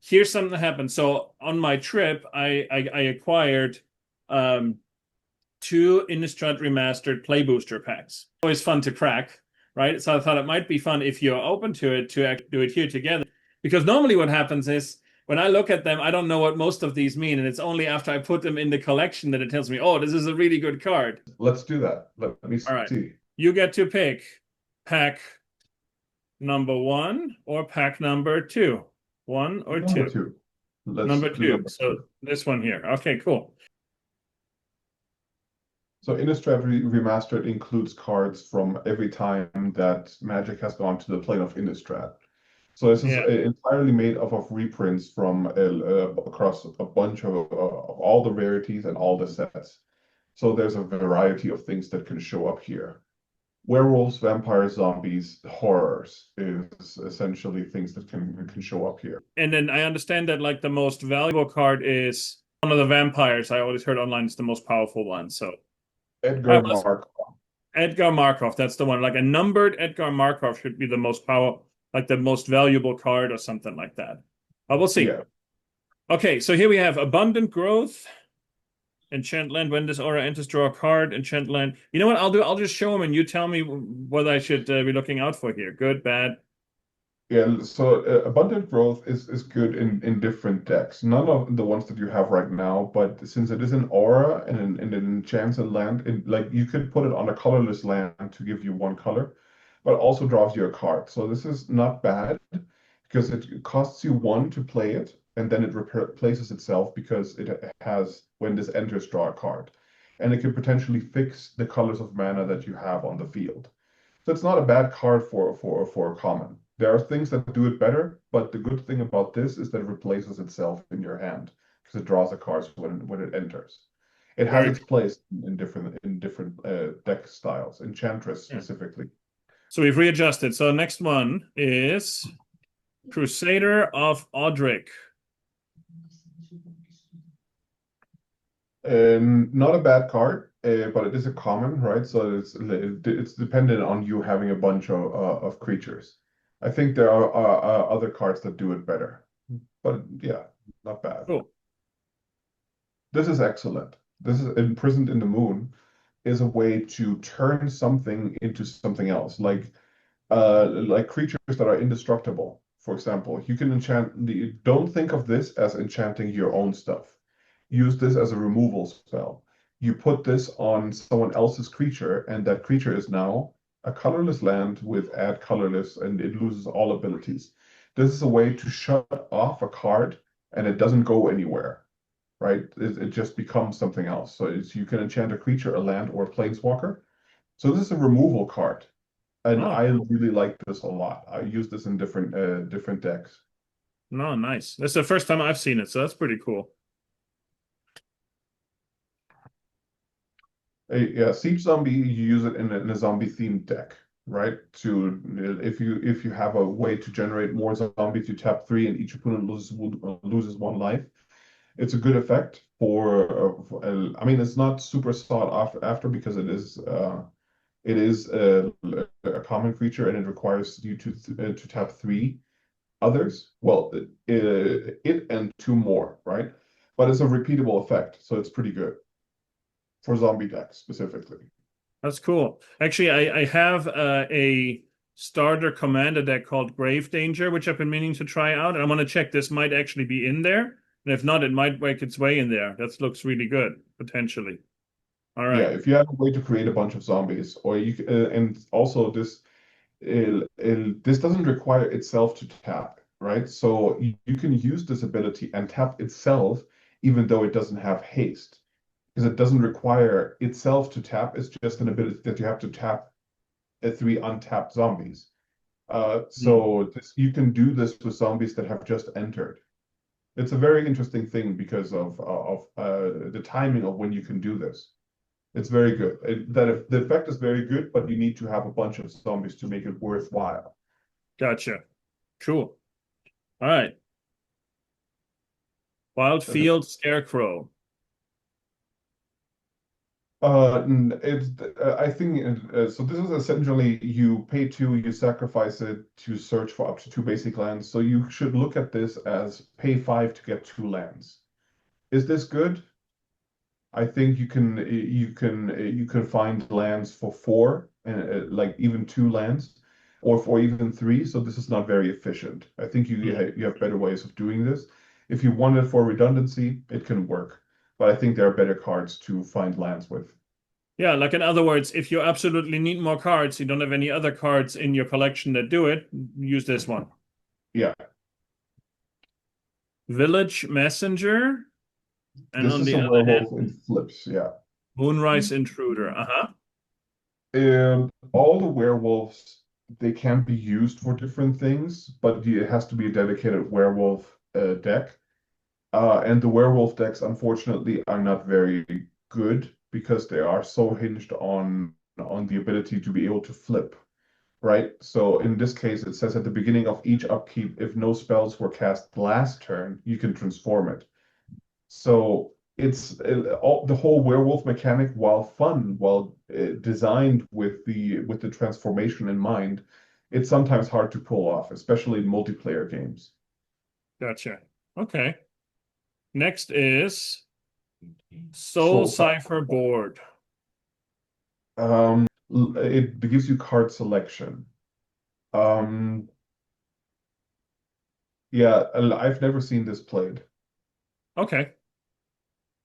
here's something that happened. So on my trip, I acquired two Innistrad Remastered Play Booster packs. Always fun to crack, right? So I thought it might be fun if you're open to it to actually do it here together. Because normally what happens is when I look at them, I don't know what most of these mean, and it's only after I put them in the collection that it tells me, oh, this is a really good card. Let's do that. Let me All right. see. You get to pick pack number one or pack number two. One or Number two. two. Let's Number do two. number So two. this one here. Okay, cool. So Innistrad Remastered includes cards from every time that Magic has gone to the plane of Innistrad. So this is Yeah. entirely made up of reprints from across a bunch of all the rarities and all the sets. So there's a variety of things that can show up here. Werewolves, vampires, zombies, horrors is essentially things that can show up here. And then I understand that like the most valuable card is one of the vampires. I always heard online is the most powerful one. So Edgar let's Mark. Edgar Markov. That's the one. Like a numbered Edgar Markov should be the most like the most valuable card or something like that. But we'll see. Yeah. Okay, so here we have Abundant Growth. Enchant land. When this aura enters, draw a card. Enchant land. You know what I'll do? I'll just show them and you tell me what I should be looking out for here. Good, bad. Yeah, so abundant growth is good in different decks. None of the ones that you have right now, but since it is an aura and an enchanted land, like you could put it on a colorless land to give you one color, but also draws you a card. So this is not bad because it costs you one to play it, and then it replaces itself because it has when this enters, draw a card, and it could potentially fix the colors of mana that you have on the field. So it's not a bad card for a common. There are things that do it better, but the good thing about this is that it replaces itself in your hand because it draws the cards when it enters. It has Very its cool. place in different deck styles, Enchantress Yeah. specifically. So we've readjusted. So next one is Crusader of Odric. Not a bad card, but it is a common, right? So it's dependent on you having a bunch of creatures. I think there are other cards that do it better, but yeah, not bad. Cool. This is excellent. This is imprisoned in the moon is a way to turn something into something else, like creatures that are indestructible. For example, you can enchant the. Don't think of this as enchanting your own stuff. Use this as a removal spell. You put this on someone else's creature, and that creature is now a colorless land with add colorless, and it loses all abilities. This is a way to shut off a card, and it doesn't go anywhere, right? It just becomes something else. So you can enchant a creature, a land, or a planeswalker. So this is a removal card, and Oh, I cool. really like this a lot. I use this in different decks. No, nice. That's the first time I've seen it, so that's pretty cool. Yeah, Siege Zombie, you use it in a zombie themed deck, right? To if you have a way to generate more zombies, you tap three, and each opponent loses one life. It's a good effect I mean, it's not super sought after because it is a common creature and it requires you to tap three others. Well, it and two more, right? But it's a repeatable effect, so it's pretty good for zombie decks specifically. That's cool. Actually, I have a starter commander deck called Grave Danger, which I've been meaning to try out, and I want to check this might actually be in there. And if not, it might make its way in there. That looks really good, potentially. All Yeah, right. if you have a way to create a bunch of zombies, or and also this doesn't require itself to tap, right? So you can use this ability and tap itself, even though it doesn't have haste, because it doesn't require itself to tap. It's just an ability that you have to tap three untapped zombies. Hmm. So you can do this with zombies that have just entered. It's a very interesting thing because of the timing of when you can do this. It's very good. The effect is very good, but you need to have a bunch of zombies to make it worthwhile. Gotcha. Cool. All right. Uh, Wildfield Scarecrow. I think so. This is essentially you pay two, you sacrifice it to search for up to two basic lands. So you should look at this as pay five to get two lands. Is this good? I think you can find lands for four and like even two lands, or for even three. So this is not very efficient. I think you have better ways of doing this. If you want it for redundancy, it can work, but I think there are better cards to find lands with. Yeah, like in other words, if you absolutely need more cards, you don't have any other cards in your collection that do it, use this one. Yeah, Village Messenger, and this on is the a other hand, werewolf in flips. Yeah. Moonrise Intruder. Uh-huh. And all the werewolves, they can be used for different things, but it has to be a dedicated werewolf deck. And the werewolf decks, unfortunately, are not very good because they are so hinged on the ability to be able to flip, right? So in this case, it says at the beginning of each upkeep, if no spells were cast last turn, you can transform it. So it's the whole werewolf mechanic, while fun, while designed with the transformation in mind, it's sometimes hard to pull off, especially in multiplayer games. Gotcha. Okay. Next is Soul So Cipher Board. it gives you card selection. Um, yeah, I've never seen this played. Okay.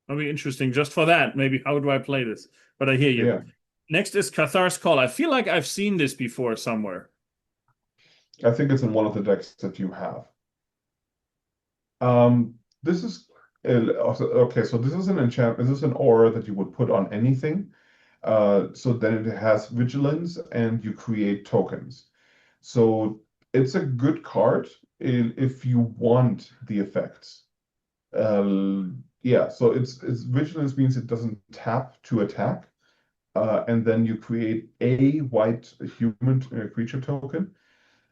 That'll be interesting just for that. Maybe how do I play this? But I hear you. Yeah, Next is Cathar's Call. I feel like I've seen this before somewhere. I think it's in one of the decks that you have. This is okay. So this is an enchantment. This is an aura that you would put on anything. So then it has vigilance, and you create tokens. So it's a good card if you want the effects. Yeah. So it's vigilance means it doesn't tap to attack, and then you create a white human creature token.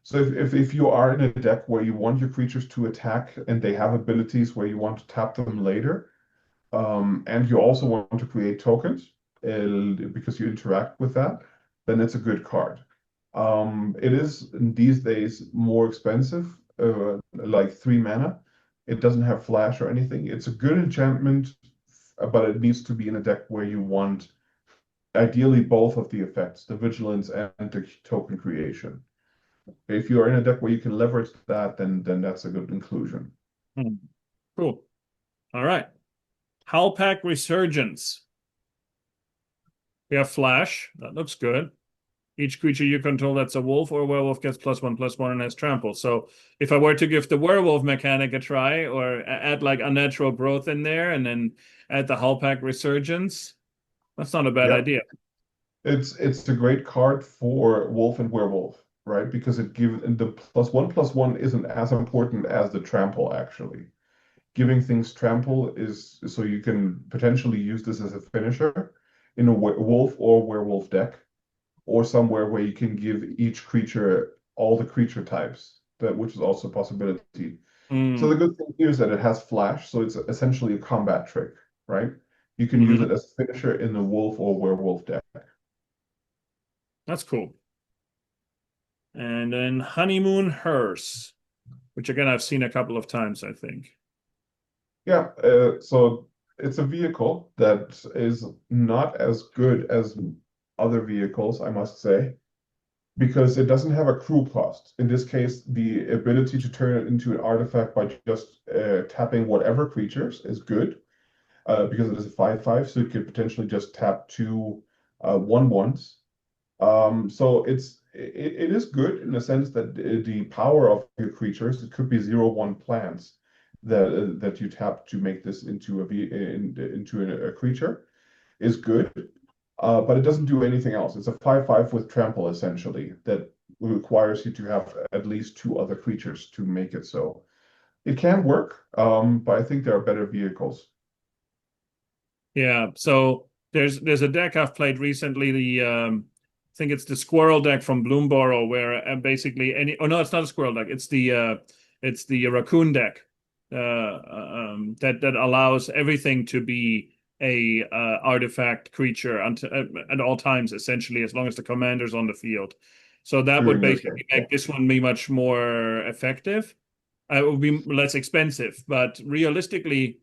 So if you are in a deck where you want your creatures to attack and they have abilities where you want to tap them later, and you also want to create tokens because you interact with that, then it's a good card. It is these days more expensive, like 3 mana. It doesn't have flash or anything. It's a good enchantment, but it needs to be in a deck where you want ideally both of the effects, the vigilance and the token creation. If you are in a deck where you can leverage that, then that's a good inclusion. Hmm. Cool. All right. Howlpack Resurgence. We have Flash. That looks good. Each creature you control that's a wolf or a werewolf gets +1/+1 and has trample. So if I were to give the werewolf mechanic a try or add like unnatural growth in there and then add the Howlpack Resurgence, that's not a bad Yeah, idea. it's a great card for wolf and werewolf, right? Because it gives the +1/+1 isn't as important as the trample actually. Giving things trample is so you can potentially use this as a finisher in a wolf or werewolf deck, or somewhere where you can give each creature all the creature types, that which is also a possibility. So the Mm. good thing here is that it has flash, so it's essentially a combat trick, right? You can use Hmm. it as a finisher in the wolf or werewolf deck. That's cool. And then Honeymoon Hearse, which again I've seen a couple of times, I think. Yeah, so it's a vehicle that is not as good as other vehicles, I must say, because it doesn't have a crew cost. In this case, the ability to turn it into an artifact by just tapping whatever creatures is good, because it is a 5/5, so you could potentially just tap two 1/1s. So it is good in the sense that the power of your creatures, it could be 0/1 plants that you tap to make this into a creature, is good. But it doesn't do anything else. It's a 5/5 with trample essentially that requires you to have at least two other creatures to make it so. It can work, but I think there are better vehicles. Yeah, so there's a deck I've played recently, I think it's the Squirrel deck from Bloomborough, where basically any oh no, it's not a Squirrel deck, it's the Raccoon deck that allows everything to be a artifact creature at all times, essentially, as long as the commander's on the field. So that would during your basically game. make this one be much more effective. It would be less expensive, but realistically,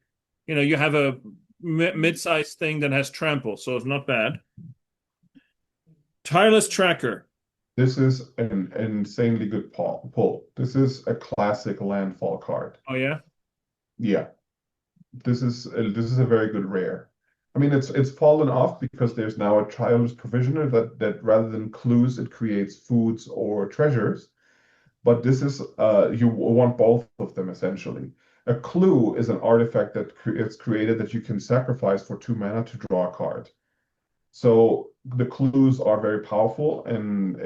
you have a mid-sized thing that has trample, so it's not bad. Tireless Tracker. This is an insanely good pull. This is a classic landfall card. Oh yeah. Yeah, this is a very good rare. I mean, it's fallen off because there's now a tireless provisioner that rather than clues, it creates foods or treasures. But this is you want both of them essentially. A clue is an artifact that it's created that you can sacrifice for 2 mana to draw a card. So the clues are very powerful, and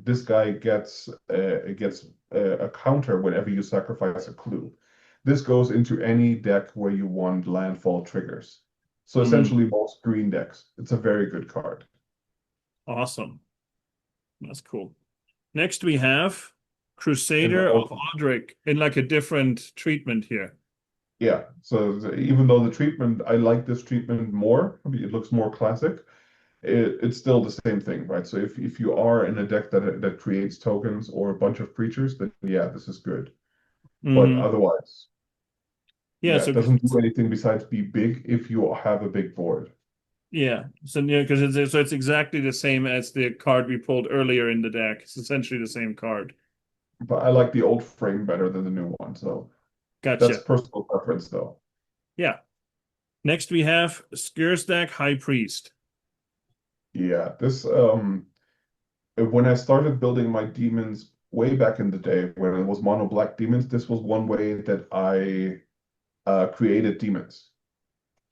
this guy gets a counter whenever you sacrifice a clue. This goes into any deck where you want landfall triggers. So Mm, essentially most green decks. It's a very good card. awesome. That's cool. Next we have And Crusader of also, Odric in like a different treatment here. yeah, so even though the treatment, I like this treatment more, I mean, it looks more classic, it's still the same thing, right? So if you are in a deck that creates tokens or a bunch of creatures, then yeah, this is good. But Hmm. otherwise, Yeah, yeah, so it doesn't do anything besides be big if you have a big board. yeah, because it's exactly the same as the card we pulled earlier in the deck. It's essentially the same card. But I like the old frame better than the new one, so that's Gotcha. personal preference though. Yeah. Next we have Skirsdak High Priest. Yeah, this when I started building my demons way back in the day when it was mono black demons, this was one way that I created demons.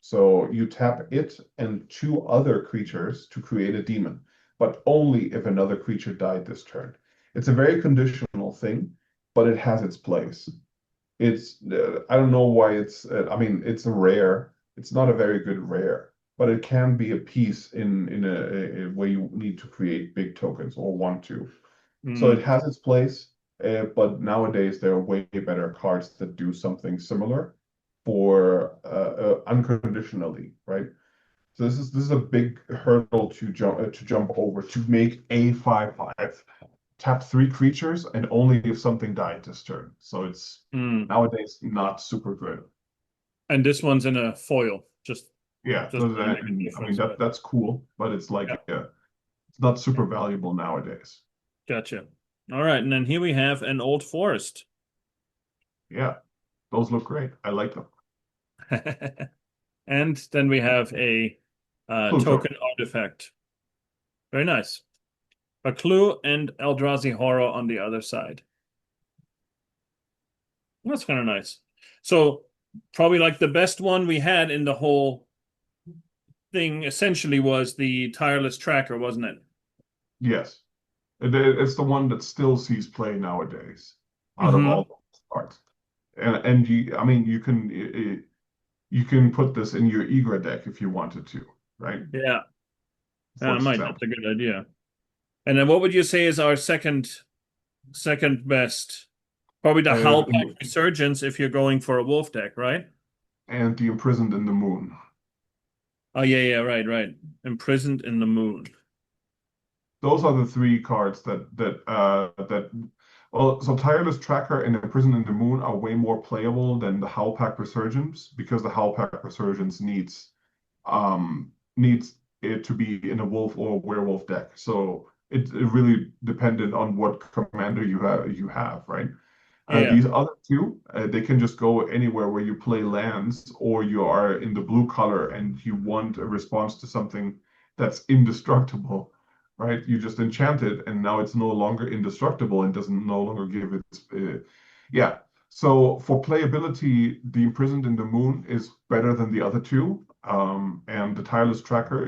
So you tap it and 2 other creatures to create a demon, but only if another creature died this turn. It's a very conditional thing, but it has its place. It's I don't know why I mean it's a rare. It's not a very good rare, but it can be a piece in a where you need to create big tokens or want to. So it Mm, has its place, but nowadays there are way better cards that do something similar for unconditionally, right? So this is a big hurdle to jump over to make a 5/5 tap 3 creatures and only if something died this turn. So it's mm. nowadays not super good. And this one's in a foil, just Yeah, just so to make a I mean difference, but that's cool, but it's like yeah, it's not super valuable nowadays. gotcha. All right, and then here we have an Old Forest. Yeah, those look great. I like them. And then we have a Pluto. token artifact. Very nice. A clue and Eldrazi Horror on the other side. That's kind of nice. So probably like the best one we had in the whole thing essentially was the Tireless Tracker, wasn't it? Yes. It's the one that still sees play nowadays out of all Mm-hmm. the cards. And I mean, you can put this in your Egra deck if you wanted to, right? Yeah, For might. That's a example. good idea. And then what would you say is our second best? Probably the Howlpack Resurgence if you're going for a wolf deck, right? And the Imprisoned in the Moon. Oh yeah, right. Imprisoned in the Moon. Those are the 3 cards that well, so Tireless Tracker and Imprisoned in the Moon are way more playable than the Howlpack Resurgence because the Howlpack Resurgence needs it to be in a wolf or werewolf deck. So it really depended on what commander you have, right? Yeah, These other 2, they can just go anywhere where you play lands or you are in the blue color and you want a response to something that's indestructible, right? You just enchant it and now it's no longer indestructible and doesn't no longer give its yeah. So for playability, the Imprisoned in the Moon is better than the other 2, and the Tireless Tracker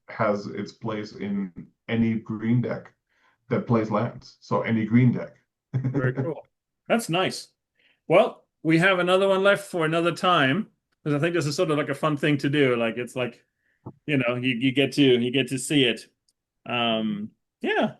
has its place in any green deck that plays lands. So any green deck. very cool. That's nice. Well, we have another one left for another time because I think this is sort of like a fun thing to do. Like it's like, you get to see it. Um, yeah.